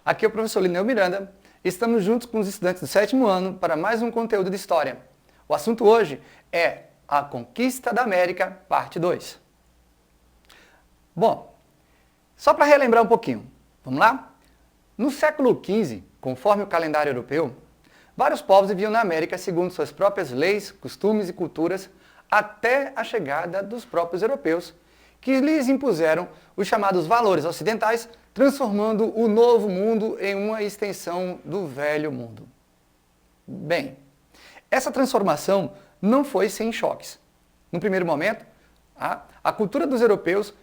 Aqui é o professor Lineu Miranda. Estamos juntos com os estudantes do 7º ano para mais um conteúdo de História. O assunto hoje é a Conquista da América, parte 2. Bom, só para relembrar um pouquinho, vamos lá? No século XV, conforme o calendário europeu, vários povos viviam na América segundo suas próprias leis, costumes e culturas, até a chegada dos próprios europeus, que lhes impuseram os chamados valores ocidentais, transformando o novo mundo em uma extensão do velho mundo. Bem, essa transformação não foi sem choques. No primeiro momento, a cultura dos europeus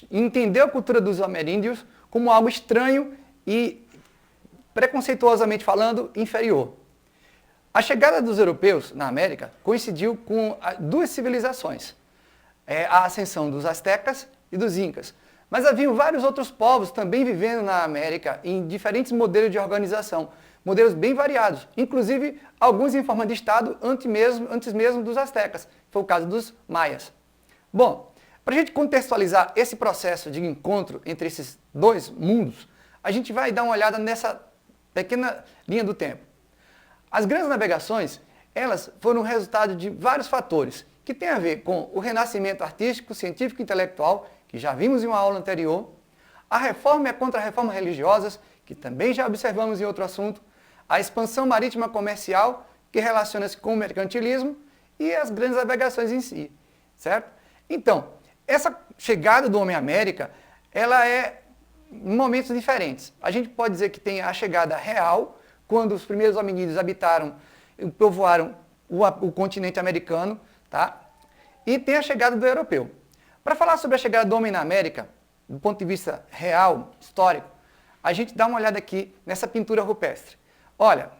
entendeu a cultura dos ameríndios como algo estranho e, preconceituosamente falando, inferior. A chegada dos europeus na América coincidiu com duas civilizações, a ascensão dos astecas e dos incas. Mas haviam vários outros povos também vivendo na América em diferentes modelos de organização, modelos bem variados, inclusive alguns em forma de Estado antes mesmo dos astecas, foi o caso dos maias. Bom, para a gente contextualizar esse processo de encontro entre esses dois mundos, a gente vai dar uma olhada nessa pequena linha do tempo. As grandes navegações, elas foram resultado de vários fatores, que têm a ver com o renascimento artístico, científico e intelectual, que já vimos em uma aula anterior, a reforma e a contra-reforma religiosas, que também já observamos em outro assunto, a expansão marítima comercial, que relaciona-se com o mercantilismo, e as grandes navegações em si, certo? Então, essa chegada do homem à América, ela é em momentos diferentes. A gente pode dizer que tem a chegada real, quando os primeiros hominídeos habitaram e povoaram o continente americano, tá? E tem a chegada do europeu. Para falar sobre a chegada do homem na América, do ponto de vista real, histórico, a gente dá uma olhada aqui nessa pintura rupestre. Olha,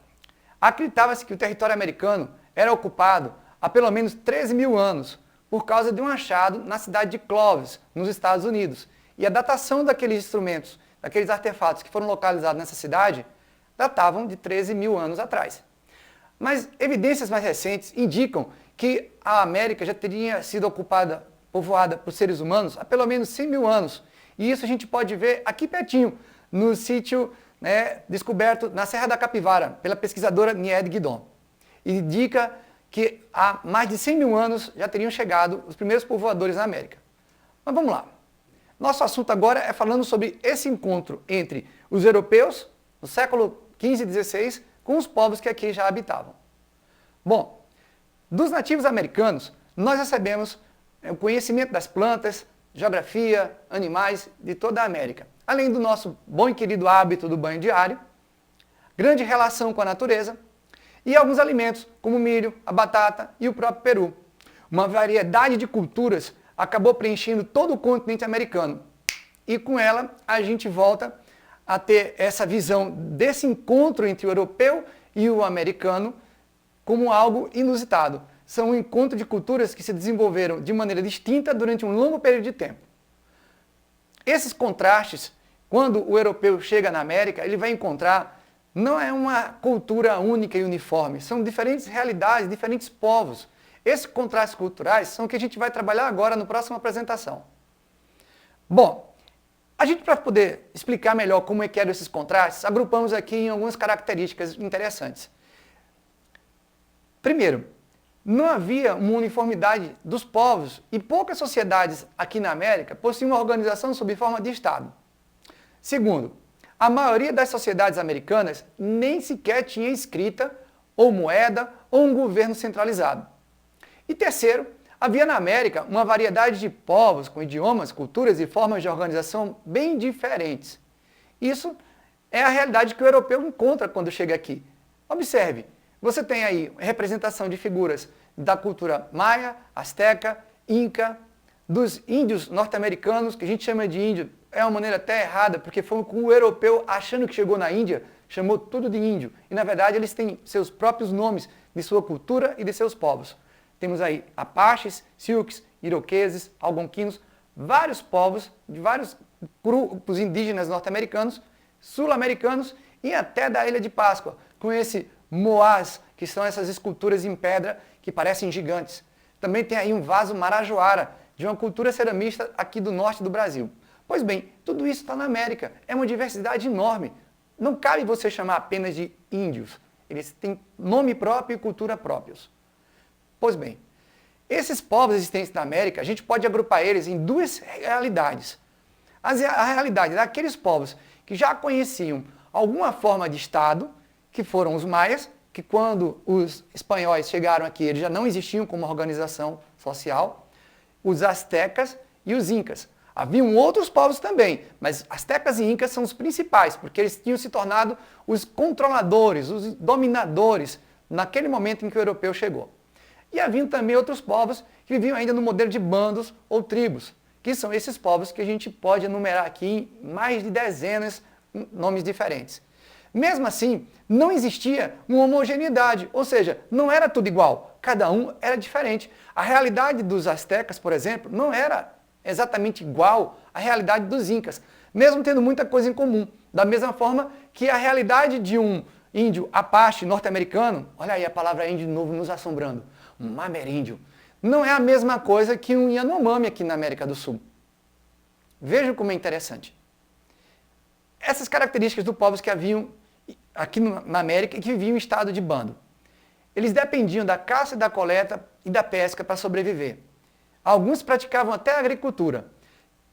acreditava-se que o território americano era ocupado há pelo menos 13 mil anos, por causa de um achado na cidade de Clovis, nos Estados Unidos. E a datação daqueles instrumentos, daqueles artefatos que foram localizados nessa cidade, datavam de 13 mil anos atrás. Mas evidências mais recentes indicam que a América já teria sido povoada por seres humanos há pelo menos 100 mil anos. E isso a gente pode ver aqui pertinho, no sítio descoberto na Serra da Capivara, pela pesquisadora Nied Guidon. E indica que há mais de 100 mil anos já teriam chegado os primeiros povoadores na América. Mas vamos lá. Nosso assunto agora é falando sobre esse encontro entre os europeus, no século XV e XVI, com os povos que aqui já habitavam. Bom, dos nativos americanos, nós recebemos o conhecimento das plantas, geografia, animais de toda a América, além do nosso bom e querido hábito do banho diário, grande relação com a natureza e alguns alimentos como o milho, a batata e o próprio peru. Uma variedade de culturas acabou preenchendo todo o continente americano e com ela a gente volta a ter essa visão desse encontro entre o europeu e o americano como algo inusitado. São um encontro de culturas que se desenvolveram de maneira distinta durante um longo período de tempo. Esses contrastes, quando o europeu chega na América, ele vai encontrar, não é uma cultura única e uniforme, são diferentes realidades, diferentes povos. Esses contrastes culturais são o que a gente vai trabalhar agora no próximo apresentação. Bom, a gente, para poder explicar melhor como é que eram esses contrastes, agrupamos aqui em algumas características interessantes. Primeiro, não havia uma uniformidade dos povos e poucas sociedades aqui na América possuíam uma organização sob forma de Estado. Segundo, a maioria das sociedades americanas nem sequer tinha escrita, ou moeda, ou um governo centralizado. E terceiro, havia na América uma variedade de povos com idiomas, culturas e formas de organização bem diferentes. Isso é a realidade que o europeu encontra quando chega aqui. Observe, você tem aí representação de figuras da cultura maia, asteca, inca, dos índios norte-americanos, que a gente chama de índio, é uma maneira até errada, porque foi com o europeu achando que chegou na Índia, chamou tudo de índio. E na verdade eles têm seus próprios nomes de sua cultura e de seus povos. Temos aí apaches, sioux, iroqueses, algonquinos, vários povos de vários grupos indígenas norte-americanos, sul-americanos e até da Ilha de Páscoa, com esse moás, que são essas esculturas em pedra que parecem gigantes. Também tem aí um vaso marajoara, de uma cultura ceramista aqui do norte do Brasil. Pois bem, tudo isso está na América, é uma diversidade enorme. não cabe você chamar apenas de índios. Eles têm nome próprio e cultura próprios. Pois bem, esses povos existentes na América, a gente pode agrupar eles em duas realidades. A realidade daqueles povos que já conheciam alguma forma de Estado, que foram os maias, que quando os espanhóis chegaram aqui, eles já não existiam como organização social, os astecas e os incas. Haviam outros povos também, mas astecas e incas são os principais, porque eles tinham se tornado os controladores, os dominadores, naquele momento em que o europeu chegou. E haviam também outros povos que viviam ainda no modelo de bandos ou tribos, que são esses povos que a gente pode enumerar aqui em mais de dezenas de nomes diferentes. Mesmo assim, não existia uma homogeneidade, ou seja, não era tudo igual, cada um era diferente. A realidade dos astecas, por exemplo, não era exatamente igual à realidade dos incas, mesmo tendo muita coisa em comum. Da mesma forma que a realidade de um índio apache norte-americano, olha aí a palavra índio de novo nos assombrando, um ameríndio, não é a mesma coisa que um Yanomami aqui na América do Sul. Vejam como é interessante. Essas características dos povos que haviam aqui na América e que viviam em estado de bando. Eles dependiam da caça e da coleta e da pesca para sobreviver. Alguns praticavam até a agricultura.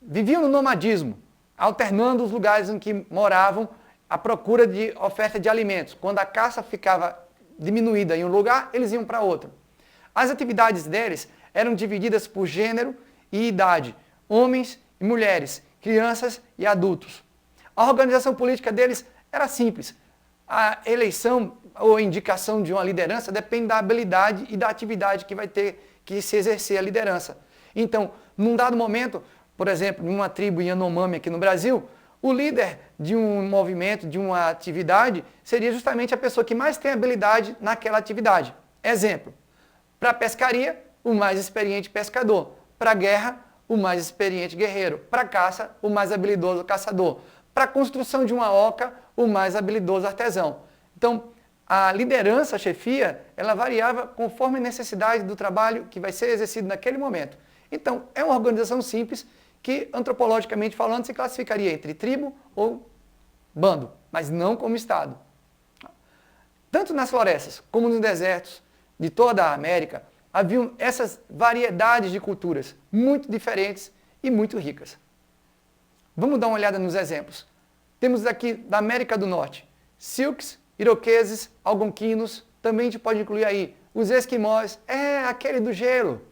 Viviam no nomadismo, alternando os lugares em que moravam à procura de oferta de alimentos. Quando a caça ficava diminuída em um lugar, eles iam para outro. As atividades deles eram divididas por gênero e idade, homens e mulheres, crianças e adultos. A organização política deles era simples. A eleição ou indicação de uma liderança depende da habilidade e da atividade que vai ter que se exercer a liderança. Então, num dado momento, por exemplo, numa tribo Yanomami aqui no Brasil, o líder de um movimento, de uma atividade, seria justamente a pessoa que mais tem habilidade naquela atividade. Exemplo, para a pescaria, o mais experiente pescador. Para a guerra, o mais experiente guerreiro. Para a caça, o mais habilidoso caçador. Para a construção de uma oca, o mais habilidoso artesão. Então, a liderança, a chefia, ela variava conforme a necessidade do trabalho que vai ser exercido naquele momento. Então, é uma organização simples que, antropologicamente falando, se classificaria entre tribo ou bando, mas não como Estado. Tanto nas florestas como nos desertos de toda a América, haviam essas variedades de culturas muito diferentes e muito ricas. Vamos dar uma olhada nos exemplos. Temos aqui da América do Norte, Silks, Iroqueses, Algonquinos, também a gente pode incluir aí os Esquimós, aquele do gelo.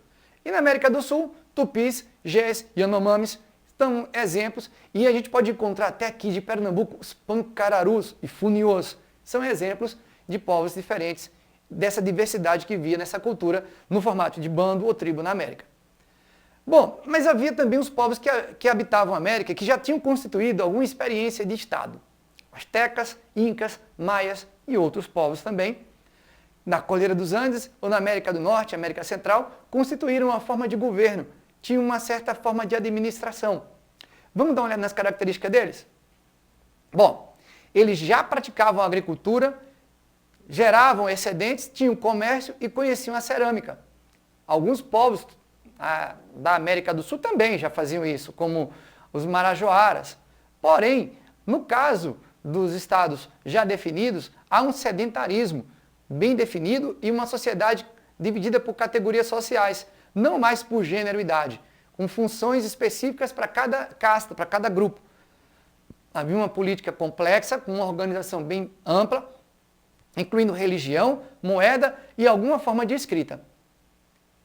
E na América do Sul, Tupis, Gés, Yanomamis, são exemplos, e a gente pode encontrar até aqui de Pernambuco os Pancararus e Funiôs, são exemplos de povos diferentes, dessa diversidade que via nessa cultura no formato de bando ou tribo na América. Bom, mas havia também os povos que habitavam a América que já tinham constituído alguma experiência de Estado. Astecas, Incas, Maias e outros povos também, na Cordilheira dos Andes ou na América do Norte, América Central, constituíram uma forma de governo, tinham uma certa forma de administração. Vamos dar uma olhada nas características deles? Bom, eles já praticavam a agricultura, geravam excedentes, tinham comércio e conheciam a cerâmica. Alguns povos da América do Sul também já faziam isso, como os marajoaras. Porém, no caso dos estados já definidos, há um sedentarismo bem definido e uma sociedade dividida por categorias sociais, não mais por gênero e idade, com funções específicas para cada casta, para cada grupo. Havia uma política complexa, com uma organização bem ampla, incluindo religião, moeda e alguma forma de escrita.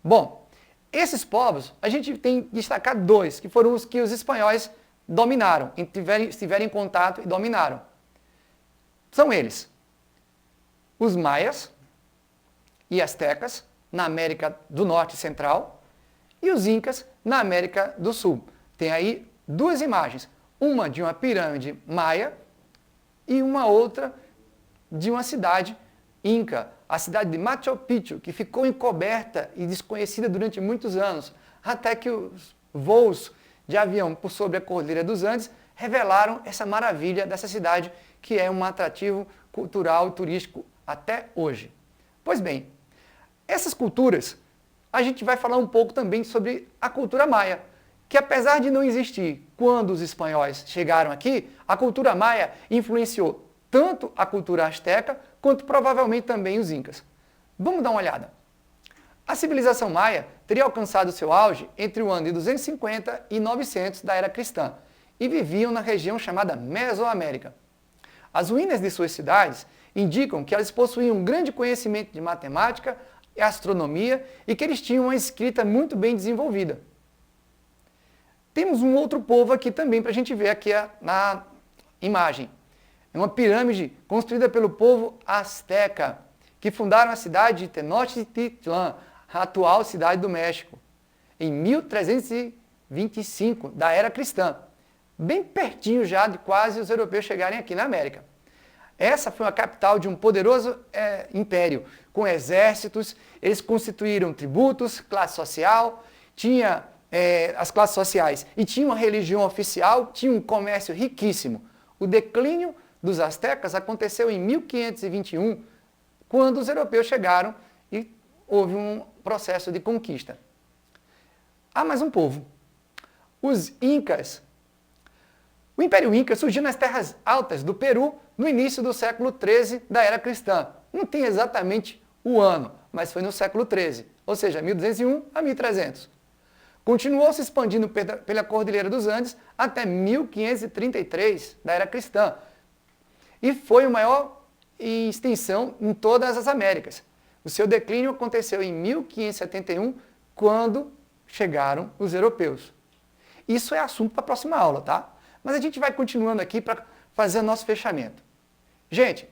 Bom, esses povos, a gente tem que destacar dois, que foram os que os espanhóis dominaram, estiveram em contato e dominaram. São eles, os maias e astecas, na América do Norte e Central, e os incas, na América do Sul. Tem aí duas imagens, uma de uma pirâmide maia e uma outra de uma cidade inca, a cidade de Machu Picchu, que ficou encoberta e desconhecida durante muitos anos, até que os voos de avião por sobre a Cordilheira dos Andes revelaram essa maravilha dessa cidade, que é um atrativo cultural e turístico até hoje. Pois bem, essas culturas, a gente vai falar um pouco também sobre a cultura maia, que apesar de não existir quando os espanhóis chegaram aqui, a cultura maia influenciou tanto a cultura asteca, quanto provavelmente também os incas. Vamos dar uma olhada. A civilização maia teria alcançado seu auge entre o ano de 250 e 900 da era cristã, e viviam na região chamada Mesoamérica. As ruínas de suas cidades indicam que elas possuíam um grande conhecimento de matemática e astronomia e que eles tinham uma escrita muito bem desenvolvida. Temos um outro povo aqui também para a gente ver aqui na imagem. É uma pirâmide construída pelo povo asteca, que fundaram a cidade de Tenochtitlan, a atual cidade do México, em 1325 da era cristã, bem pertinho já de quase os europeus chegarem aqui na América. Essa foi a capital de um poderoso império, com exércitos, eles constituíram tributos, classe social, tinha as classes sociais e tinha uma religião oficial, tinha um comércio riquíssimo. O declínio dos astecas aconteceu em 1521, quando os europeus chegaram e houve um processo de conquista. Há mais um povo, os Incas. O Império Inca surgiu nas terras altas do Peru no início do século XIII da era cristã. Não tem exatamente o ano, mas foi no século XIII, ou seja, 1201 a 1300. Continuou se expandindo pela Cordilheira dos Andes até 1533 da era cristã. E foi o maior em extensão em todas as Américas. O seu declínio aconteceu em 1571, quando chegaram os europeus. Isso é assunto para a próxima aula, tá? Mas a gente vai continuando aqui para fazer o nosso fechamento. Gente,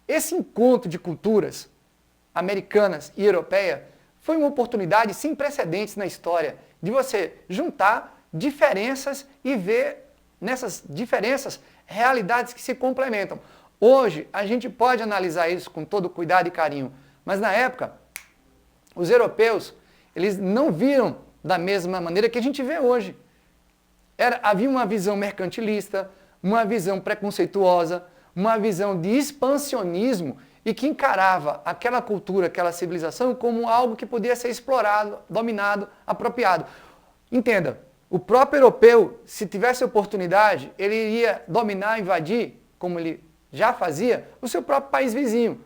esse encontro de culturas americanas e europeias foi uma oportunidade sem precedentes na história de você juntar diferenças e ver nessas diferenças realidades que se complementam. Hoje, a gente pode analisar isso com todo cuidado e carinho, mas na época, os europeus, eles não viram da mesma maneira que a gente vê hoje. Havia uma visão mercantilista, uma visão preconceituosa, uma visão de expansionismo e que encarava aquela cultura, aquela civilização como algo que podia ser explorado, dominado, apropriado. Entenda, o próprio europeu, se tivesse oportunidade, ele iria dominar, invadir, como ele já fazia, o seu próprio país vizinho.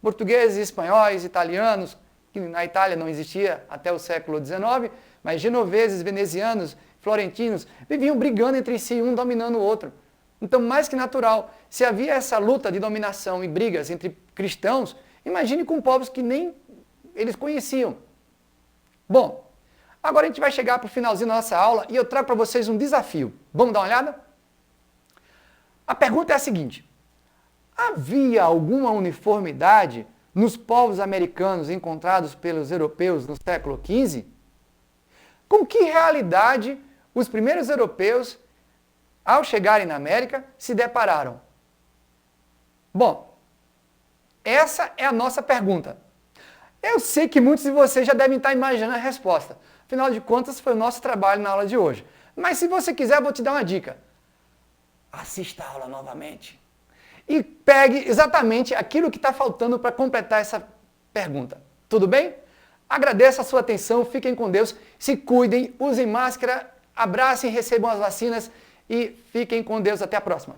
Portugueses, espanhóis, italianos, que na Itália não existia até o século XIX, mas genoveses, venezianos, florentinos, viviam brigando entre si, um dominando o outro. Então, mais que natural, se havia essa luta de dominação e brigas entre cristãos, imagine com povos que nem eles conheciam. Bom, agora a gente vai chegar para o finalzinho da nossa aula e eu trago para vocês um desafio. Vamos dar uma olhada? A pergunta é a seguinte: havia alguma uniformidade nos povos americanos encontrados pelos europeus no século XV? Com que realidade os primeiros europeus, ao chegarem na América, se depararam? Bom, essa é a nossa pergunta. Eu sei que muitos de vocês já devem estar imaginando a resposta. Afinal de contas, foi o nosso trabalho na aula de hoje. Mas se você quiser, eu vou te dar uma dica. Assista a aula novamente. E pegue exatamente aquilo que está faltando para completar essa pergunta. Tudo bem? Agradeço a sua atenção, fiquem com Deus, se cuidem, usem máscara, abracem, recebam as vacinas e fiquem com Deus. Até a próxima.